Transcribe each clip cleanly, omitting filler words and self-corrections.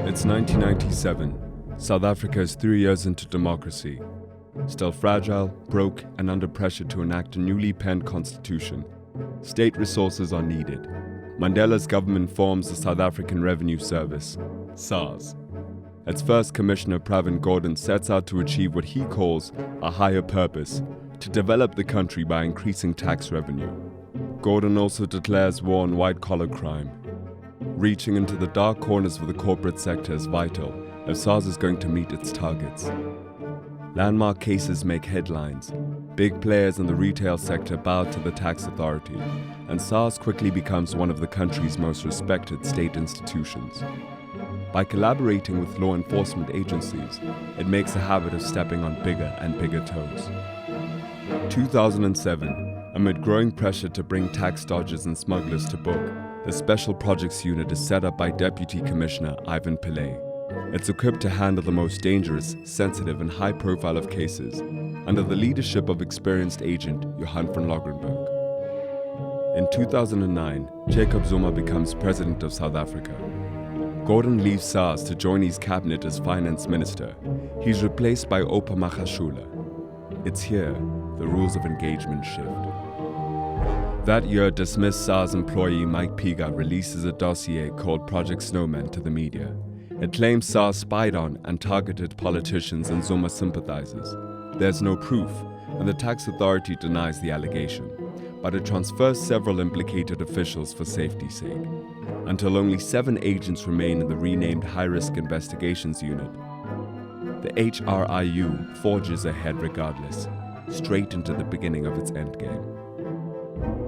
It's 1997. South Africa is 3 years into democracy. Still fragile, broke, and under pressure to enact a newly penned constitution. State resources are needed. Mandela's government forms the South African Revenue Service, SARS. Its first commissioner, Pravin Gordhan, sets out to achieve what he calls a higher purpose, to develop the country by increasing tax revenue. Gordhan also declares war on white-collar crime. Reaching into the dark corners of the corporate sector is vital if SARS is going to meet its targets. Landmark cases make headlines. Big players in the retail sector bow to the tax authority, and SARS quickly becomes one of the country's most respected state institutions. By collaborating with law enforcement agencies, it makes a habit of stepping on bigger and bigger toes. 2007, amid growing pressure to bring tax dodgers and smugglers to book, the Special Projects Unit is set up by Deputy Commissioner Ivan Pillay. It's equipped to handle the most dangerous, sensitive, and high-profile of cases, under the leadership of experienced agent Johan van Logrenberg. In 2009, Jacob Zuma becomes President of South Africa. Gordhan leaves SARS to join his cabinet as Finance Minister. He's replaced by Oupa Magashule. It's here the rules of engagement shift. That year, dismissed SARS employee Mike Piga releases a dossier called Project Snowman to the media. It claims SARS spied on and targeted politicians and Zuma sympathizers. There's no proof, and the tax authority denies the allegation, but it transfers several implicated officials for safety's sake, until only 7 agents remain in the renamed High-Risk Investigations Unit. The HRIU forges ahead regardless, straight into the beginning of its endgame.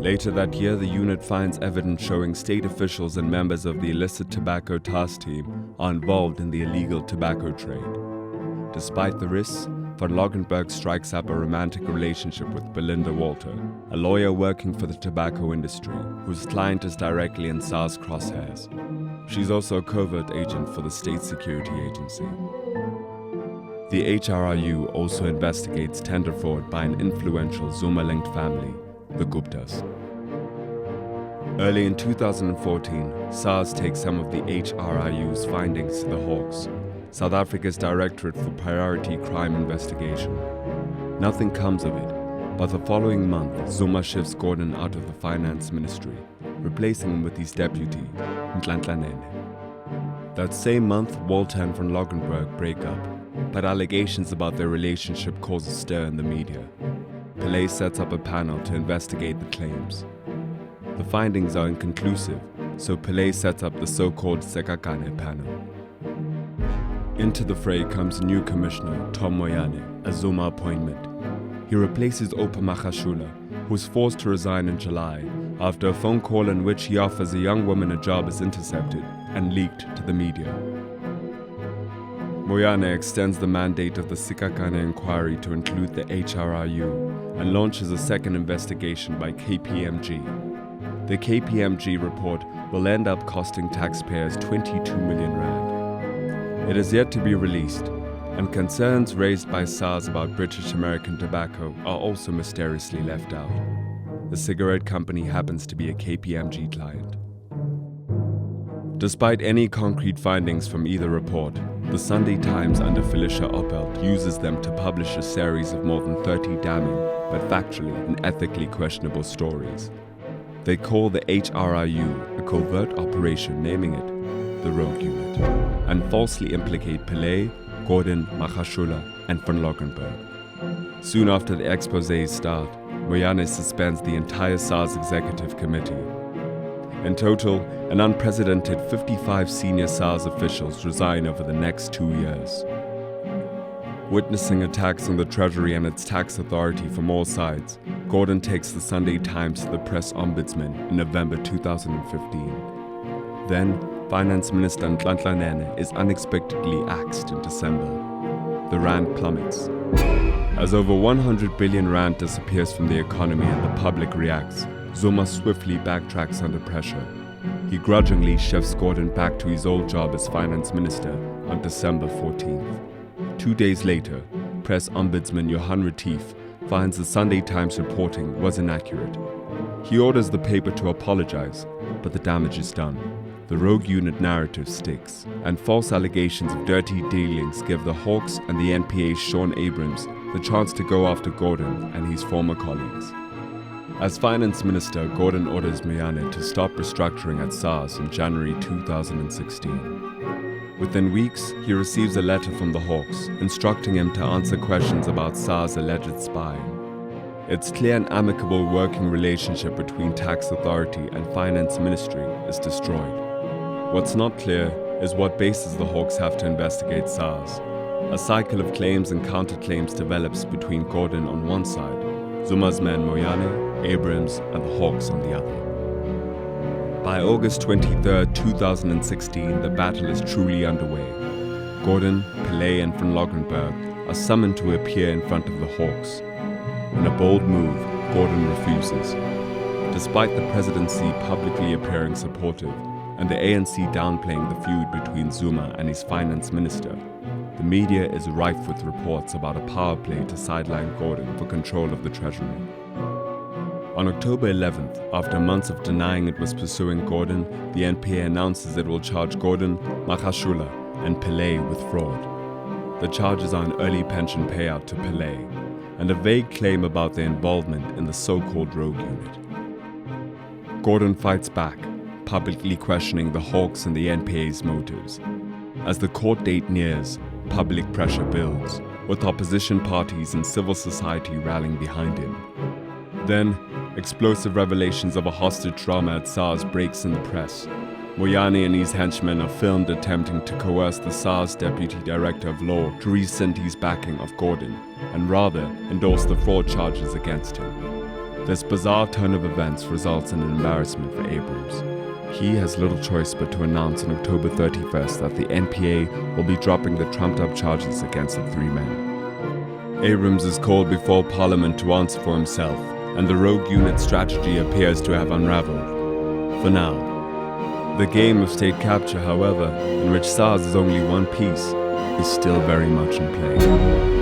Later that year, the unit finds evidence showing state officials and members of the illicit tobacco task team are involved in the illegal tobacco trade. Despite the risks, van Logrenberg strikes up a romantic relationship with Belinda Walter, a lawyer working for the tobacco industry, whose client is directly in SARS crosshairs. She's also a covert agent for the State Security Agency. The HRIU also investigates tender fraud by an influential Zuma-linked family, the Guptas. Early in 2014, SARS takes some of the HRIU's findings to the Hawks, South Africa's Directorate for Priority Crime Investigation. Nothing comes of it, but the following month, Zuma shifts Gordhan out of the Finance Ministry, replacing him with his deputy, Untitled Chapter. That same month, Walter and van Logrenberg break up, but allegations about their relationship cause a stir in the media. Pillay sets up a panel to investigate the claims. The findings are inconclusive, so Pillay sets up the so-called Sekakane panel. Into the fray comes new commissioner, Tom Moyane, a Zuma appointment. He replaces Oupa Magashule, who's forced to resign in July after a phone call in which he offers a young woman a job is intercepted and leaked to the media. Moyane extends the mandate of the Sekakane inquiry to include the HRIU and launches a second investigation by KPMG. The KPMG report will end up costing taxpayers 22 million rand. It is yet to be released, and concerns raised by SARS about British American tobacco are also mysteriously left out. The cigarette company happens to be a KPMG client. Despite any concrete findings from either report, the Sunday Times under Felicia Oppelt uses them to publish a series of more than 30 damning, but factually and ethically questionable stories. They call the HRIU a covert operation, naming it the Rogue Unit, and falsely implicate Pillay, Gordhan, Magashule, and van Logrenberg. Soon after the exposés start, Moyane suspends the entire SARS executive committee. In total, an unprecedented 55 senior SARS officials resign over the next 2 years. Witnessing attacks on the Treasury and its tax authority from all sides, Gordhan takes the Sunday Times to the press ombudsman in November 2015. Then, Finance Minister Untitled is unexpectedly axed in December. The rand plummets. As over 100 billion rand disappears from the economy and the public reacts, Zuma swiftly backtracks under pressure. He grudgingly shifts Gordhan back to his old job as Finance Minister on December 14th. 2 days later, Press Ombudsman Johan Retief finds the Sunday Times reporting was inaccurate. He orders the paper to apologize, but the damage is done. The rogue unit narrative sticks, and false allegations of dirty dealings give the Hawks and the NPA's Sean Abrams the chance to go after Gordon and his former colleagues. As finance minister, Gordon orders Moyane to stop restructuring at SARS in January 2016. Within weeks, he receives a letter from the Hawks instructing him to answer questions about SARS' alleged spying. Its clear and amicable working relationship between tax authority and finance ministry is destroyed. What's not clear is what basis the Hawks have to investigate SARS. A cycle of claims and counterclaims develops between Gordon on one side, Zuma's man Moyane, Abrams, and the Hawks on the other. By August 23, 2016, the battle is truly underway. Gordon, Pillay, and Van Logenberg are summoned to appear in front of the Hawks. In a bold move, Gordon refuses. Despite the presidency publicly appearing supportive and the ANC downplaying the feud between Zuma and his finance minister, the media is rife with reports about a power play to sideline Gordon for control of the treasury. On October 11th, after months of denying it was pursuing Gordon, the NPA announces it will charge Gordon, Magashule, and Pillay with fraud. The charges are an early pension payout to Pillay and a vague claim about their involvement in the so-called rogue unit. Gordon fights back, publicly questioning the Hawks and the NPA's motives. As the court date nears, public pressure builds, with opposition parties and civil society rallying behind him. Then, explosive revelations of a hostage drama at SARS breaks in the press. Moyane and his henchmen are filmed attempting to coerce the SARS Deputy Director of Law to rescind his backing of Gordon, and rather endorse the fraud charges against him. This bizarre turn of events results in an embarrassment for Abrams. He has little choice but to announce on October 31st that the NPA will be dropping the trumped-up charges against the three men. Abrams is called before Parliament to answer for himself, and the rogue unit strategy appears to have unraveled. For now. The game of state capture, however, in which SARS is only one piece, is still very much in play.